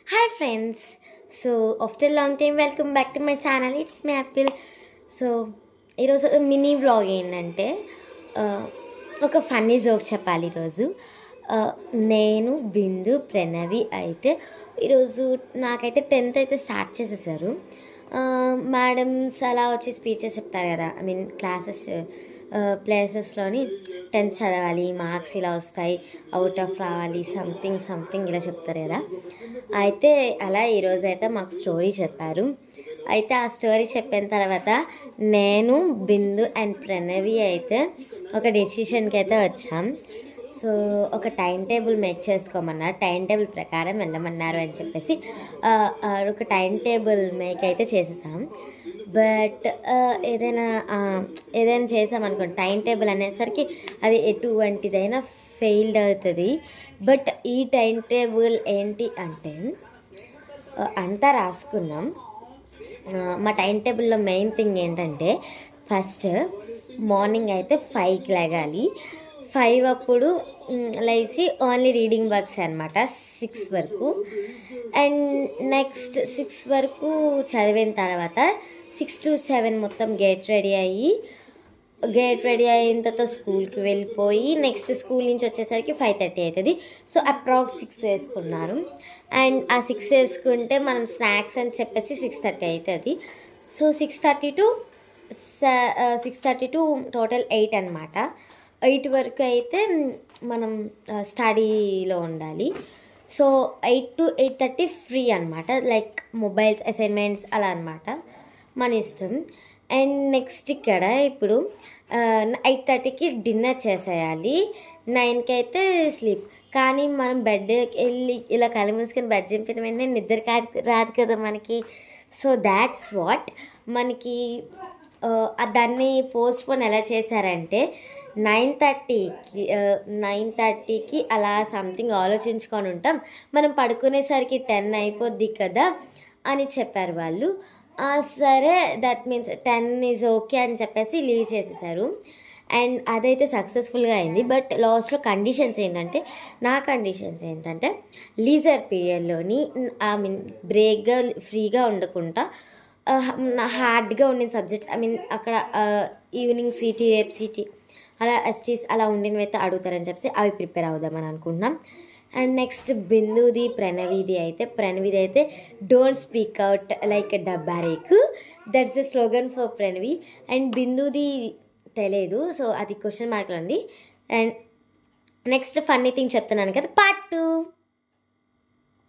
Hi friends. So after a long time, welcome back to my channel. It's me Apple. So ఈరోజు mini vlog ఏంటంటే ఒక funny joke చెప్పాలి ఈరోజు. నేను బిందు ప్రణవి అయితే ఈరోజు నాకైతే 10th అయితే స్టార్ట్ చేసేసారు. మేడమ్స్ అలా వచ్చి స్పీచెస్ చెప్తారు కదా, ఐ మీన్ క్లాసెస్ ప్లేసెస్లోని 10th చదవాలి, మార్క్స్ ఇలా వస్తాయి, అవుట్ ఆఫ్ రావాలి, సంథింగ్ ఇలా చెప్తారు కదా. అయితే అలా ఈరోజు అయితే మాకు స్టోరీ చెప్పారు. అయితే ఆ స్టోరీ చెప్పిన తర్వాత నేను బిందు అండ్ ప్రణవి అయితే ఒక డెసిషన్కి అయితే వచ్చాం. సో ఒక టైం టేబుల్ మేక్ చేసుకోమన్నారు, టైం టేబుల్ ప్రకారం వెళ్ళమన్నారు అని చెప్పేసి ఒక టైం టేబుల్ మేక్ అయితే చేసేసాం. బట్ ఏదైనా చేసామనుకోండి, టైం టేబుల్ అనేసరికి అది ఎటువంటిదైనా ఫెయిల్డ్ అవుతుంది. బట్ ఈ టైం టేబుల్ ఏంటి అంటే అంతా రాసుకున్నాం. మా టైం టేబుల్లో మెయిన్ థింగ్ ఏంటంటే ఫస్ట్ మార్నింగ్ అయితే 5కి లెగాలి. 5 అప్పుడు లేచి ఓన్లీ రీడింగ్ వర్క్స్ అనమాట 6 వరకు. అండ్ నెక్స్ట్ 6 వరకు చదివిన తర్వాత 6 to 7 మొత్తం గేట్ రెడీ అయిన తర్వాత స్కూల్కి వెళ్ళిపోయి నెక్స్ట్ స్కూల్ నుంచి వచ్చేసరికి 5:30 అవుతుంది. సో అప్రాక్స్ 6 వేసుకున్నారు. అండ్ ఆ 6 వేసుకుంటే మనం స్నాక్స్ అని చెప్పేసి 6:30 అవుతుంది. సో 6:30 టు టోటల్ 8 అనమాట. 8 వరకు అయితే మనం స్టడీలో ఉండాలి. సో 8 to 8:30 ఫ్రీ అనమాట, లైక్ మొబైల్స్, అసైన్మెంట్స్ అలా అనమాట, మన ఇష్టం. అండ్ నెక్స్ట్ ఇక్కడ ఇప్పుడు 8:30కి డిన్నర్ చేసేయాలి, 9కి అయితే స్లీప్. కానీ మనం బెడ్కి వెళ్ళి ఇలా కళ్ళు మూసుకొని బెడ్ చింపిన వెంటనే నిద్ర రాదు కదా మనకి. సో దాట్స్ వాట్ మనకి దాన్ని పోస్ట్పోన్ ఎలా చేశారంటే 9:30కి అలా సంథింగ్ ఆలోచించుకొని ఉంటాం, మనం పడుకునేసరికి 10 అయిపోద్ది కదా అని చెప్పారు వాళ్ళు. సరే, దట్ మీన్స్ 10 ఈజ్ ఓకే అని చెప్పేసి లీవ్ చేసేసారు. అండ్ అదైతే సక్సెస్ఫుల్గా అయింది. బట్ లాస్ట్లో కండిషన్స్ ఏంటంటే లీజర్ పీరియడ్లోని ఐ మీన్ బ్రేక్గా ఫ్రీగా ఉండకుండా హార్డ్గా ఉండిన సబ్జెక్ట్స్, ఐ మీన్ అక్కడ ఈవినింగ్ సిటీ, రేపు సిటీ అలా ఎస్టీస్ అలా ఉండినవి అయితే అడుగుతారని చెప్పేసి అవి ప్రిపేర్ అవుదామని అనుకుంటున్నాం. అండ్ నెక్స్ట్ ప్రణవిది అయితే డోంట్ స్పీక్ అవుట్ లైక్ డబ్బారేకు, that's the slogan for Pranavi. And బిందుది తెలియదు, సో అది క్వశ్చన్ మార్క్లో ఉంది. అండ్ నెక్స్ట్ ఫన్నీ థింగ్ చెప్తున్నాను కదా, పార్ట్ 2.